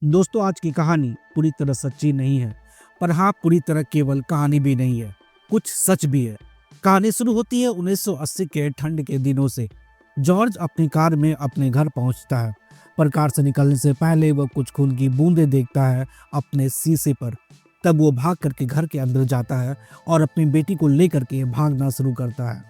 दोस्तों, आज की कहानी पूरी तरह सच्ची नहीं है, पर हाँ, पूरी तरह केवल कहानी भी नहीं है, कुछ सच भी है। कहानी शुरू होती है 1980 के ठंड के दिनों से। जॉर्ज अपनी कार में अपने घर पहुंचता है, पर कार से निकलने से पहले वह कुछ खून की बूंदें देखता है अपने शीशे पर। तब वो भाग करके घर के अंदर जाता है और अपनी बेटी को लेकर के भागना शुरू करता है।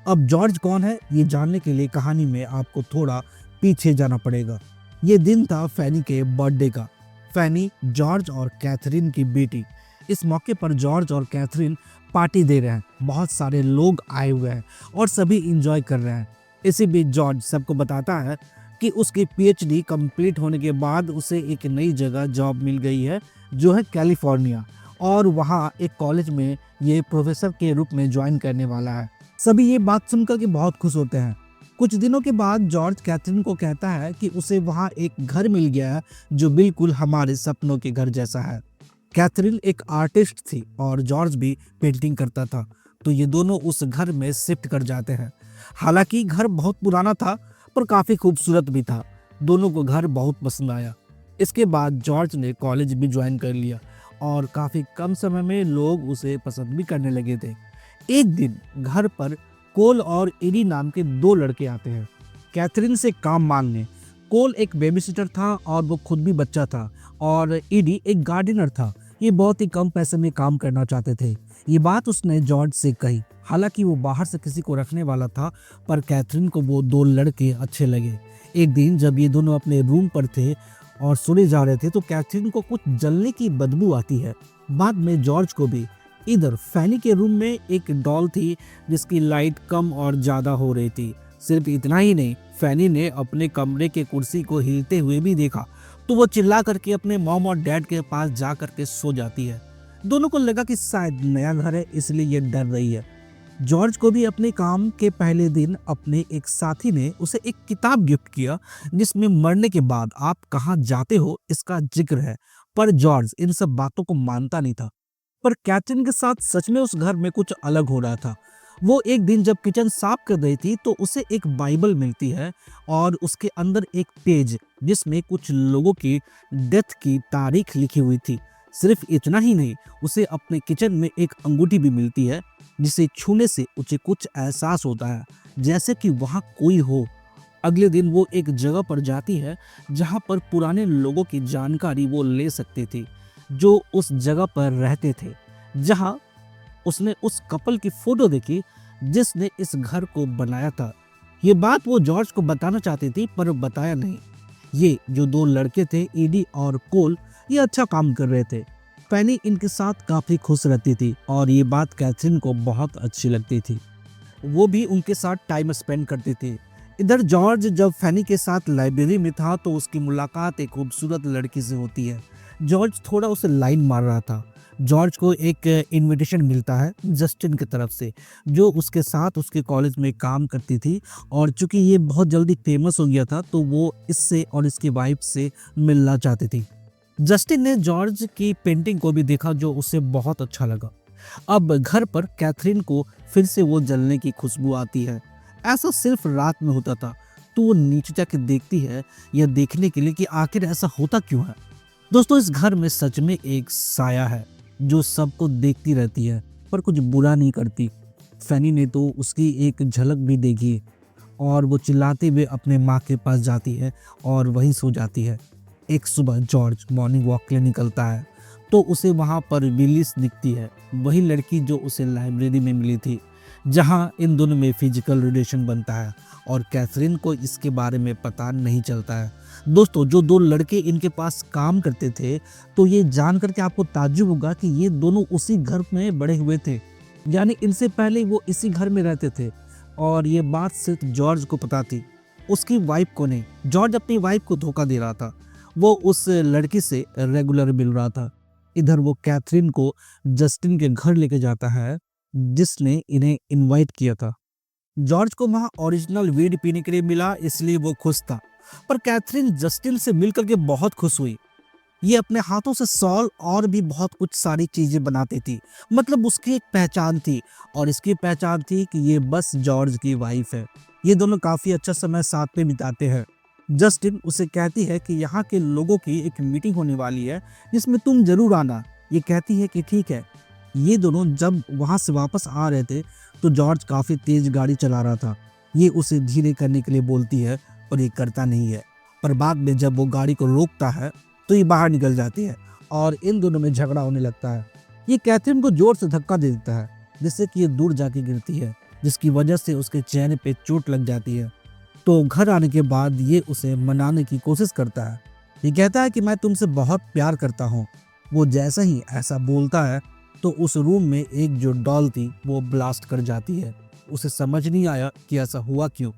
अब जॉर्ज कौन है, ये जानने के लिए कहानी में आपको थोड़ा पीछे जाना पड़ेगा। ये दिन था फैनी के बर्थडे का। फैनी जॉर्ज और कैथरीन की बेटी। इस मौके पर जॉर्ज और कैथरीन पार्टी दे रहे हैं। बहुत सारे लोग आए हुए हैं और सभी इंजॉय कर रहे हैं। इसी बीच जॉर्ज सबको बताता है कि उसकी पीएचडी कंप्लीट होने के बाद उसे एक नई जगह जॉब मिल गई है, जो है कैलिफोर्निया, और वहाँ एक कॉलेज में ये प्रोफेसर के रूप में ज्वाइन करने वाला है। सभी ये बात सुनकर के बहुत खुश होते हैं। कुछ दिनों के बाद जॉर्ज कैथरीन को कहता है कि उसे वहाँ एक घर मिल गया है जो बिल्कुल हमारे सपनों के घर जैसा है। कैथरीन एक आर्टिस्ट थी और जॉर्ज भी पेंटिंग करता था, तो ये दोनों उस घर में शिफ्ट कर जाते हैं। हालांकि घर बहुत पुराना था, पर काफी खूबसूरत भी था। दोनों को घर बहुत पसंद आया। इसके बाद जॉर्ज ने कॉलेज भी ज्वाइन कर लिया और काफी कम समय में लोग उसे पसंद भी करने लगे थे। एक दिन घर पर कोल और एडी नाम के दो लड़के आते हैं कैथरीन से काम मांगने। कोल एक बेबीसिटर था और वो खुद भी बच्चा था, और एडी एक गार्डनर था। ये बहुत ही कम पैसे में काम करना चाहते थे। ये बात उसने जॉर्ज से कही। हालांकि वो बाहर से किसी को रखने वाला था, पर कैथरीन को वो दो लड़के अच्छे लगे। एक दिन जब ये दोनों अपने रूम पर थे और सोने जा रहे थे, तो कैथरीन को कुछ जलने की बदबू आती है। बाद में जॉर्ज को भी। इधर फैनी के रूम में एक डॉल थी जिसकी लाइट कम और ज्यादा हो रही थी। सिर्फ इतना ही नहीं, फैनी ने अपने कमरे के कुर्सी को हिलते हुए भी देखा, तो वो चिल्ला करके अपने मॉम और डैड के पास जा करके सो जाती है। दोनों को लगा कि शायद नया घर है, इसलिए ये डर रही है। जॉर्ज को भी अपने काम के पहले दिन अपने एक साथी ने उसे एक किताब गिफ्ट किया, जिसमें मरने के बाद आप कहाँ जाते हो इसका जिक्र है। पर जॉर्ज इन सब बातों को मानता नहीं था। पर कैथरीन के साथ सच में उस घर में कुछ अलग हो रहा था। वो एक दिन जब किचन साफ कर रही थी, तो उसे एक बाइबल मिलती है और उसके अंदर एक पेज जिसमें कुछ लोगों की डेथ की तारीख लिखी हुई थी। सिर्फ इतना ही नहीं, उसे अपने किचन में एक अंगूठी भी मिलती है, जिसे छूने से उसे कुछ एहसास होता है, जैसे कि वहाँ कोई हो। अगले दिन वो एक जगह पर जाती है जहाँ पर पुराने लोगों की जानकारी वो ले सकती थी, जो उस जगह पर रहते थे। जहाँ उसने उस कपल की फोटो देखी जिसने इस घर को बनाया था। ये बात वो जॉर्ज को बताना चाहती थी, पर बताया नहीं। ये जो दो लड़के थे, ईडी और कोल, ये अच्छा काम कर रहे थे। फैनी इनके साथ काफी खुश रहती थी और ये बात कैथरीन को बहुत अच्छी लगती थी। वो भी उनके साथ टाइम स्पेंड करती थी। इधर जॉर्ज जब फैनी के साथ लाइब्रेरी में था, तो उसकी मुलाकात एक खूबसूरत लड़की से होती है। जॉर्ज थोड़ा उसे लाइन मार रहा था। जॉर्ज को एक इनविटेशन मिलता है जस्टिन की तरफ से, जो उसके साथ उसके कॉलेज में काम करती थी, और चूंकि ये बहुत जल्दी फेमस हो गया था, तो वो इससे और इसकी वाइफ से मिलना चाहती थी। जस्टिन ने जॉर्ज की पेंटिंग को भी देखा, जो उसे बहुत अच्छा लगा। अब घर पर कैथरीन को फिर से वो जलने की खुशबू आती है। ऐसा सिर्फ रात में होता था। तो वो नीचे जाके देखती है, यह देखने के लिए कि आखिर ऐसा होता क्यों है। दोस्तों, इस घर में सच में एक साया है जो सबको देखती रहती है, पर कुछ बुरा नहीं करती। फैनी ने तो उसकी एक झलक भी देखी, और वो चिल्लाते हुए अपने माँ के पास जाती है और वहीं सो जाती है। एक सुबह जॉर्ज मॉर्निंग वॉक के लिए निकलता है, तो उसे वहाँ पर विलिस दिखती है, वही लड़की जो उसे लाइब्रेरी में मिली थी, जहाँ इन दोनों में फिजिकल रिलेशन बनता है, और कैथरीन को इसके बारे में पता नहीं चलता है। दोस्तों, जो दो लड़के इनके पास काम करते थे, तो ये जान करके आपको ताज्जुब होगा कि ये दोनों उसी घर में बड़े हुए थे, यानी इनसे पहले वो इसी घर में रहते थे। और ये बात सिर्फ जॉर्ज को पता थी, उसकी वाइफ को नहीं। जॉर्ज अपनी वाइफ को धोखा दे रहा था, वो उस लड़की से रेगुलर मिल रहा था। इधर वो कैथरीन को जस्टिन के घर लेके जाता है, जिसने इन्हें इनवाइट किया था। जॉर्ज को वहाँ ओरिजिनल वीड पीने के लिए मिला, इसलिए वो खुश था। पर कैथरीन जस्टिन से मिलकर के बहुत खुश हुई। ये अपने हाथों से सॉल और भी बहुत कुछ सारी चीजें बनाती थी। मतलब उसकी एक पहचान थी, और इसकी पहचान थी कि ये बस जॉर्ज की वाइफ है। ये दोनों काफी अच्छा समय साथ में बिताते हैं। जस्टिन उसे कहती है कि यहाँ के लोगों की एक मीटिंग होने वाली है जिसमें तुम जरूर आना। ये कहती है कि ठीक है। ये दोनों जब वहां से वापस आ रहे थे तो जॉर्ज काफी तेज गाड़ी चला रहा था। ये उसे धीरे करने के लिए बोलती है और ये करता नहीं है। पर बाद में जब वो गाड़ी को रोकता है तो ये बाहर निकल जाती है और इन दोनों में झगड़ा होने लगता है। ये कैथरीन को जोर से धक्का दे देता है जिससे कि ये दूर जाके गिरती है, जिसकी वजह से उसके चेहरे पे चोट लग जाती है। तो घर आने के बाद ये उसे मनाने की कोशिश करता है। ये कहता है कि मैं तुमसे बहुत प्यार करता हूँ। वो जैसा ही ऐसा बोलता है तो उस रूम में एक जो डॉल थी वो ब्लास्ट कर जाती है। उसे समझ नहीं आया कि ऐसा हुआ क्यों।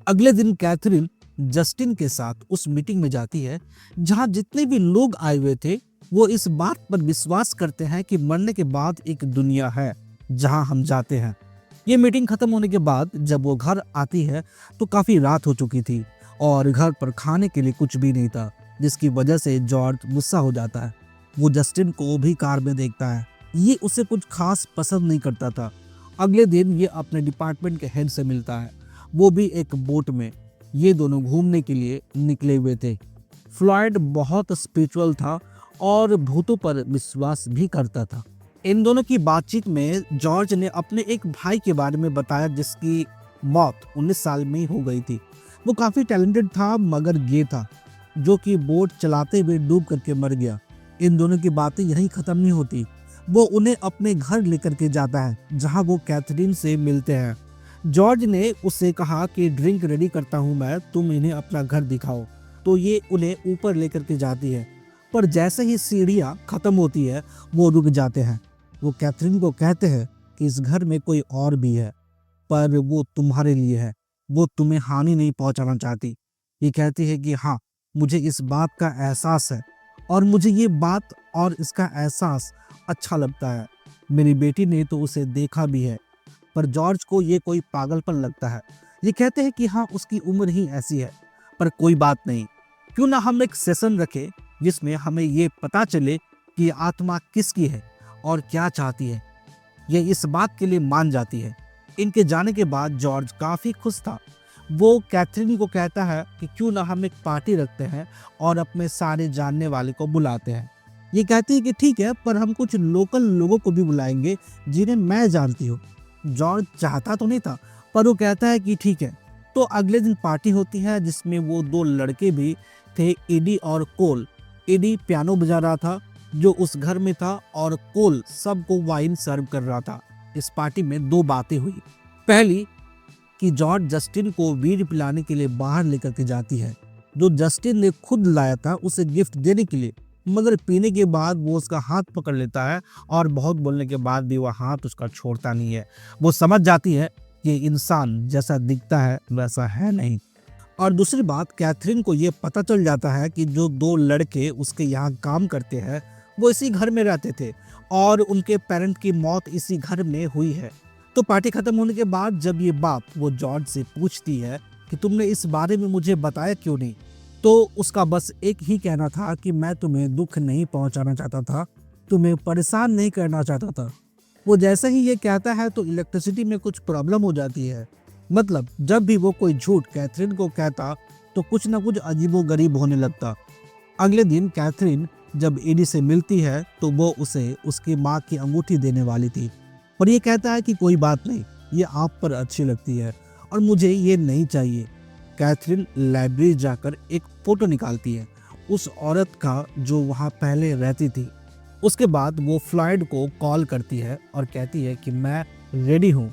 अगले दिन कैथरीन जस्टिन के साथ उस मीटिंग में जाती है जहां जितने भी लोग आए हुए थे वो इस बात पर विश्वास करते हैं कि मरने के बाद एक दुनिया है जहां हम जाते हैं। ये मीटिंग खत्म होने के बाद जब वो घर आती है तो काफी रात हो चुकी थी और घर पर खाने के लिए कुछ भी नहीं था, जिसकी वजह से जॉर्ज गुस्सा हो जाता है। वो जस्टिन को भी कार में देखता है। ये उसे कुछ खास पसंद नहीं करता था। अगले दिन ये अपने डिपार्टमेंट के हेड से मिलता है, वो भी एक बोट में। ये दोनों घूमने के लिए निकले हुए थे। फ्लॉयड बहुत स्पिरिचुअल था और भूतों पर विश्वास भी करता था। इन दोनों की बातचीत में जॉर्ज ने अपने एक भाई के बारे में बताया जिसकी मौत 19 साल में ही हो गई थी। वो काफी टैलेंटेड था मगर गे था, जो कि बोट चलाते हुए डूब करके मर गया। इन दोनों की बातें यहीं खत्म नहीं होती। वो उन्हें अपने घर लेकर के जाता है जहां वो कैथरीन से मिलते हैं। जॉर्ज ने उससे कहा कि ड्रिंक रेडी करता हूं मैं, तुम इन्हें अपना घर दिखाओ। तो ये उन्हें ऊपर लेकर के जाती है, पर जैसे ही सीढ़ियां खत्म होती है वो रुक जाते हैं। वो कैथरीन को कहते हैं कि इस घर में कोई और भी है, पर वो तुम्हारे लिए है, वो तुम्हें हानि नहीं पहुंचाना चाहती। ये कहती है कि हाँ, मुझे इस बात का एहसास है और मुझे ये बात और इसका एहसास अच्छा लगता है। मेरी बेटी ने तो उसे देखा भी है। पर जॉर्ज को ये कोई पागलपन लगता है। ये कहते हैं कि हाँ, उसकी उम्र ही ऐसी है। पर कोई बात नहीं, क्यों ना हम एक सेशन रखें जिसमें हमें ये पता चले कि आत्मा किसकी है और क्या चाहती है। ये इस बात के लिए मान जाती है। इनके जाने के बाद जॉर्ज काफी खुश था। वो कैथरीन को कहता है कि क्यों ना हम एक पार्टी रखते हैं और अपने सारे जानने वाले को बुलाते हैं। ये कहती है कि ठीक है, पर हम कुछ लोकल लोगों को भी बुलाएंगे जिन्हें मैं जानती हूँ। जॉर्ज चाहता तो नहीं था, पर वो कहता है कि ठीक है। तो अगले दिन पार्टी होती है जिसमें वो दो लड़के भी थे, एडी और कोल। एडी पियानो बजा रहा था जो उस घर में था और कोल सबको वाइन सर्व कर रहा था। इस पार्टी में दो बातें हुई। पहली कि जॉर्ज जस्टिन को वीड पिलाने के लिए बाहर लेकर के जाती है, जो जस्टिन ने खुद लाया था उसे गिफ्ट देने के लिए। मगर पीने के बाद वो उसका हाथ पकड़ लेता है और बहुत बोलने के बाद भी वह हाथ उसका छोड़ता नहीं है। वो समझ जाती है कि इंसान जैसा दिखता है वैसा है नहीं। और दूसरी बात, कैथरीन को ये पता चल जाता है कि जो दो लड़के उसके यहाँ काम करते हैं वो इसी घर में रहते थे और उनके पेरेंट की मौत इसी घर में हुई है। तो पार्टी खत्म होने के बाद जब ये बात वो जॉर्ज से पूछती है कि तुमने इस बारे में मुझे बताया क्यों नहीं, तो उसका बस एक ही कहना था कि मैं तुम्हें दुख नहीं पहुंचाना चाहता था, तुम्हें परेशान नहीं करना चाहता था। वो जैसे ही ये कहता है तो इलेक्ट्रिसिटी में कुछ प्रॉब्लम हो जाती है। मतलब जब भी वो कोई झूठ कैथरीन को कहता तो कुछ ना कुछ अजीबोगरीब होने लगता। अगले दिन कैथरीन जब एडी से मिलती है तो वो उसे उसकी माँ की अंगूठी देने वाली थी, पर ये कहता है कि कोई बात नहीं, ये आप पर अच्छी लगती है और मुझे ये नहीं चाहिए। कैथरीन लाइब्रेरी जाकर एक फोटो निकालती है उस औरत का जो वहाँ पहले रहती थी। उसके बाद वो फ्लॉयड को कॉल करती है और कहती है कि मैं रेडी हूँ।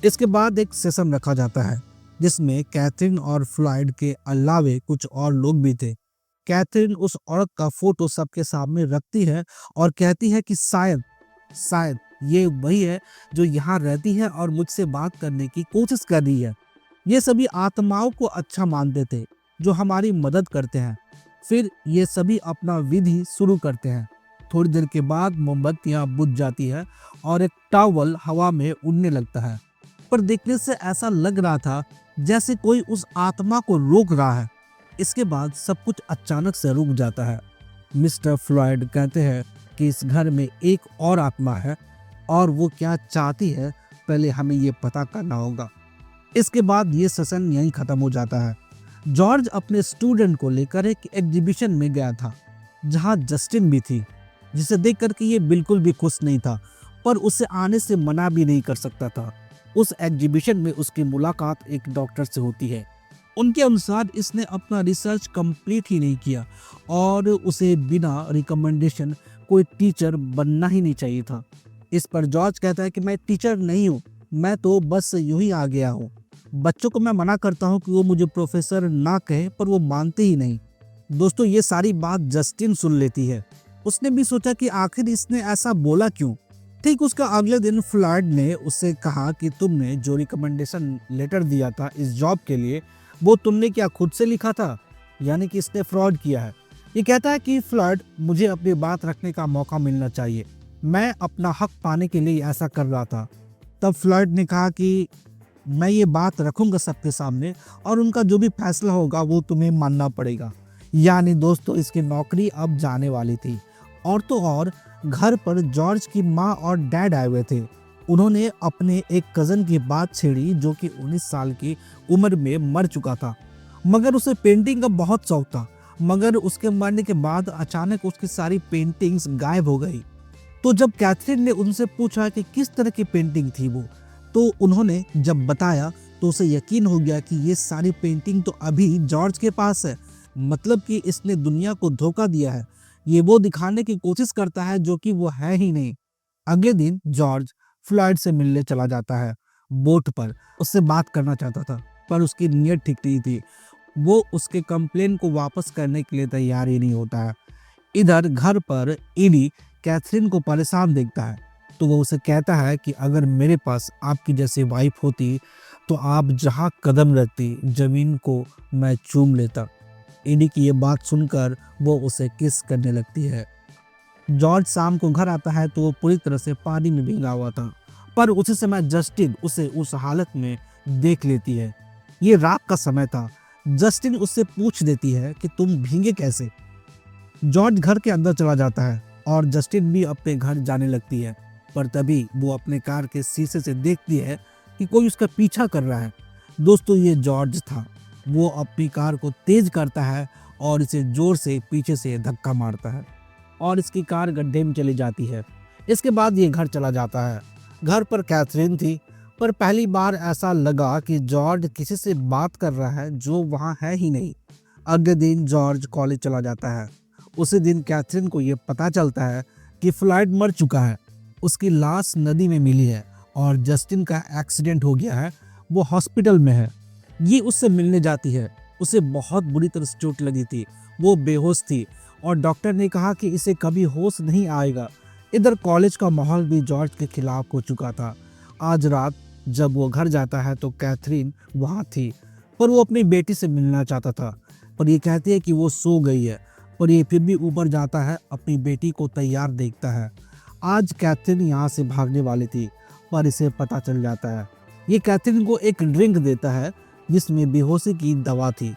इसके बाद एक सेशन रखा जाता है जिसमें कैथरीन और फ्लॉयड के अलावे कुछ और लोग भी थे। कैथरीन उस औरत का फोटो सबके सामने रखती है और कहती है कि शायद ये वही है जो यहाँ रहती है और मुझसे बात करने की कोशिश कर रही है। ये सभी आत्माओं को अच्छा मानते थे जो हमारी मदद करते हैं। फिर ये सभी अपना विधि शुरू करते हैं। थोड़ी देर के बाद मोमबत्तियां बुझ जाती है और एक टॉवल हवा में उड़ने लगता है, पर देखने से ऐसा लग रहा था जैसे कोई उस आत्मा को रोक रहा है। इसके बाद सब कुछ अचानक से रुक जाता है। मिस्टर फ्लॉयड कहते हैं कि इस घर में एक और आत्मा है और वो क्या चाहती है पहले हमें ये पता करना होगा। इसके बाद ये सेशन यहीं खत्म हो जाता है। जॉर्ज अपने स्टूडेंट को लेकर एक एग्जीबिशन में गया था जहां जस्टिन भी थी, जिसे देख कर के ये बिल्कुल भी खुश नहीं था, पर उसे आने से मना भी नहीं कर सकता था। उस एग्जीबिशन में उसकी मुलाकात एक डॉक्टर से होती है। उनके अनुसार इसने अपना रिसर्च कंप्लीट ही नहीं किया और उसे बिना रिकमेंडेशन कोई टीचर बनना ही नहीं चाहिए था। इस पर जॉर्ज कहता है कि मैं टीचर नहीं हूँ, मैं तो बस यूं ही आ गया हूँ। बच्चों को मैं मना करता हूँ कि वो मुझे प्रोफेसर ना कहे, पर वो मानते ही नहीं। दोस्तों, ये सारी बात जस्टिन सुन लेती है। उसने भी सोचा कि आखिर इसने ऐसा बोला क्यों। ठीक उसका अगले दिन फ्लॉयड ने उससे कहा कि तुमने जो रिकमेंडेशन लेटर दिया था इस जॉब के लिए, वो तुमने क्या खुद से लिखा था, यानी कि इसने फ्रॉड किया है। ये कहता है कि फ्लॉयड, मुझे अपनी बात रखने का मौका मिलना चाहिए, मैं अपना हक पाने के लिए ऐसा कर रहा था। तब फ्लॉयड ने कहा कि मैं ये बात रखूंगा सबके सामने और उनका जो भी फैसला होगा वो तुम्हें मानना पड़ेगा। यानी दोस्तों, इसकी नौकरी अब जाने वाली थी। और तो और घर पर जॉर्ज की माँ और डैड आए हुए थे। उन्होंने अपने एक कज़न की बात छेड़ी जो कि 19 साल की उम्र में मर चुका था, मगर उसे पेंटिंग का बहुत शौक था। मगर उसके मरने के बाद अचानक उसकी सारी पेंटिंग्स गायब हो गई। तो जब कैथरीन ने उनसे पूछा कि किस तरह की पेंटिंग थी वो, तो उन्होंने जब बताया तो उसे यकीन हो गया कि ये सारी पेंटिंग तो अभी जॉर्ज के पास है। मतलब कि इसने दुनिया को धोखा दिया है। ये वो दिखाने की कोशिश करता है जो कि वो है ही नहीं। अगले दिन जॉर्ज फ्लॉयड से मिलने चला जाता है बोट पर। उससे बात करना चाहता था, पर उसकी नीयत ठीक नहीं थी। वो उसके कंप्लेन को वापस करने के लिए तैयार ही नहीं होता है। इधर घर पर एडी कैथरीन को परेशान देखता है, तो वो उसे कहता है कि अगर मेरे पास आपकी जैसी वाइफ होती तो आप जहाँ कदम रखती जमीन को मैं चूम लेता। एडी की ये बात सुनकर वो उसे किस करने लगती है। जॉर्ज शाम को घर आता है तो वो पूरी तरह से पानी में भीगा हुआ था, पर उसी समय जस्टिन उसे उस हालत में देख लेती है। ये रात का समय था। जस्टिन उससे पूछ देती है कि तुम भीगे कैसे। जॉर्ज घर के अंदर चला जाता है और जस्टिन भी अपने घर जाने लगती है, पर तभी वो अपने कार के शीशे से देखती है कि कोई उसका पीछा कर रहा है। दोस्तों, ये जॉर्ज था। वो अपनी कार को तेज करता है और इसे जोर से पीछे से धक्का मारता है और इसकी कार गड्ढे में चली जाती है। इसके बाद ये घर चला जाता है। घर पर कैथरीन थी, पर पहली बार ऐसा लगा कि जॉर्ज किसी से बात कर रहा है जो वहाँ है ही नहीं। अगले दिन जॉर्ज कॉलेज चला जाता है। उसी दिन कैथरीन को ये पता चलता है कि फ्लॉयड मर चुका है। उसकी लाश नदी में मिली है और जस्टिन का एक्सीडेंट हो गया है, वो हॉस्पिटल में है। ये उससे मिलने जाती है। उसे बहुत बुरी तरह से चोट लगी थी, वो बेहोश थी और डॉक्टर ने कहा कि इसे कभी होश नहीं आएगा। इधर कॉलेज का माहौल भी जॉर्ज के खिलाफ हो चुका था। आज रात जब वो घर जाता है तो कैथरीन वहाँ थी, पर वो अपनी बेटी से मिलना चाहता था, पर ये कहती है कि वो सो गई है। पर ये फिर भी ऊपर जाता है, अपनी बेटी को तैयार देखता है। आज कैथरीन यहाँ से भागने वाली थी, पर इसे पता चल जाता है। ये कैथरीन को एक ड्रिंक देता है जिसमें बेहोशी की दवा थी।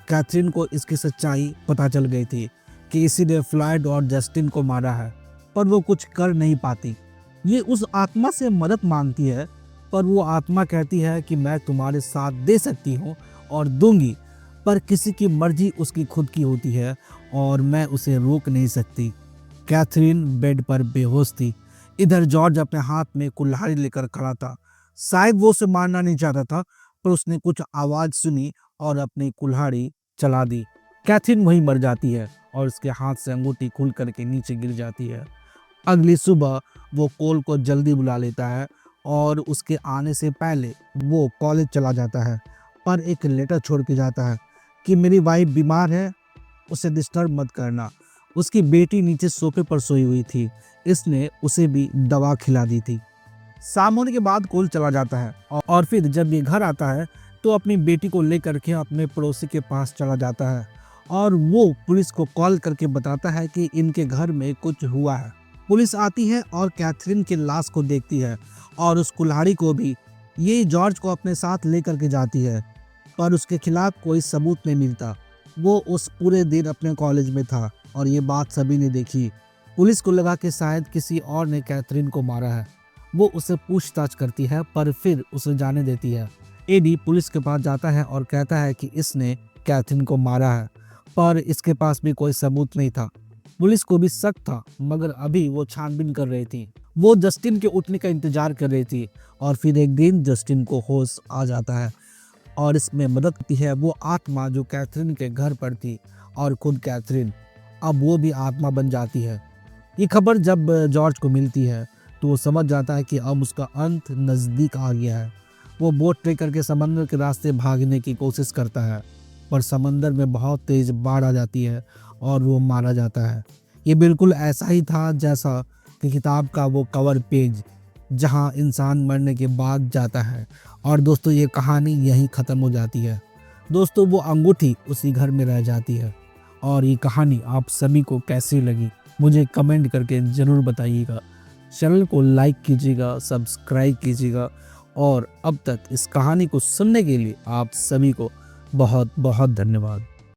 कैथरीन को इसकी सच्चाई पता चल गई थी कि इसी ने फ्लॉयड और जस्टिन को मारा है, पर वो कुछ कर नहीं पाती। ये उस आत्मा से मदद मांगती है, पर वो आत्मा कहती है कि मैं तुम्हारे साथ दे सकती हूँ और दूंगी, पर किसी की मर्जी उसकी खुद की होती है और मैं उसे रोक नहीं सकती। कैथरीन बेड पर बेहोश थी। इधर जॉर्ज अपने हाथ में कुल्हाड़ी लेकर खड़ा था। शायद वो उसे मारना नहीं चाहता था, पर उसने कुछ आवाज सुनी और अपनी कुल्हाड़ी चला दी। कैथरीन वहीं मर जाती है और उसके हाथ से अंगूठी खुल करके नीचे गिर जाती है। अगली सुबह वो कोल को जल्दी बुला लेता है और उसके आने से पहले वो कॉलेज चला जाता है, पर एक लेटर छोड़ के जाता है कि मेरी वाइफ बीमार है, उसे डिस्टर्ब मत करना। उसकी बेटी नीचे सोफे पर सोई हुई थी, इसने उसे भी दवा खिला दी थी। शाम होने के बाद कोल चला जाता है और फिर जब ये घर आता है तो अपनी बेटी को लेकर के अपने पड़ोसी के पास चला जाता है और वो पुलिस को कॉल करके बताता है कि इनके घर में कुछ हुआ है। पुलिस आती है और कैथरीन की लाश को देखती है और उस कुल्हाड़ी को भी। ये जॉर्ज को अपने साथ लेकर के जाती है, पर उसके खिलाफ कोई सबूत नहीं मिलता। वो उस पूरे दिन अपने कॉलेज में था और ये बात सभी ने देखी। पुलिस को लगा कि शायद किसी और ने कैथरीन को मारा है। वो उसे पूछताछ करती है, पर फिर उसे जाने देती है। एडी पुलिस के पास जाता है और कहता है कि इसने कैथरीन को मारा है, पर इसके पास भी कोई सबूत नहीं था। पुलिस को भी शक था, मगर अभी वो छानबीन कर रही थी। वो जस्टिन के उठने का इंतजार कर रही थी और फिर एक दिन जस्टिन को होश आ जाता है और इसमें मदद करती है वो आत्मा जो कैथरीन के घर पर थी, और खुद कैथरीन अब वो भी आत्मा बन जाती है। ये खबर जब जॉर्ज को मिलती है तो वो समझ जाता है कि अब उसका अंत नज़दीक आ गया है। वो बोट ट्रे करके समंदर के रास्ते भागने की कोशिश करता है, पर समंदर में बहुत तेज बाढ़ आ जाती है और वो मारा जाता है। ये बिल्कुल ऐसा ही था जैसा कि किताब का वो कवर पेज जहां इंसान मरने के बाद जाता है। और दोस्तों, ये कहानी यहीं ख़त्म हो जाती है। दोस्तों, वो अंगूठी उसी घर में रह जाती है। और ये कहानी आप सभी को कैसी लगी मुझे कमेंट करके ज़रूर बताइएगा। चैनल को लाइक कीजिएगा, सब्सक्राइब कीजिएगा, और अब तक इस कहानी को सुनने के लिए आप सभी को बहुत बहुत धन्यवाद।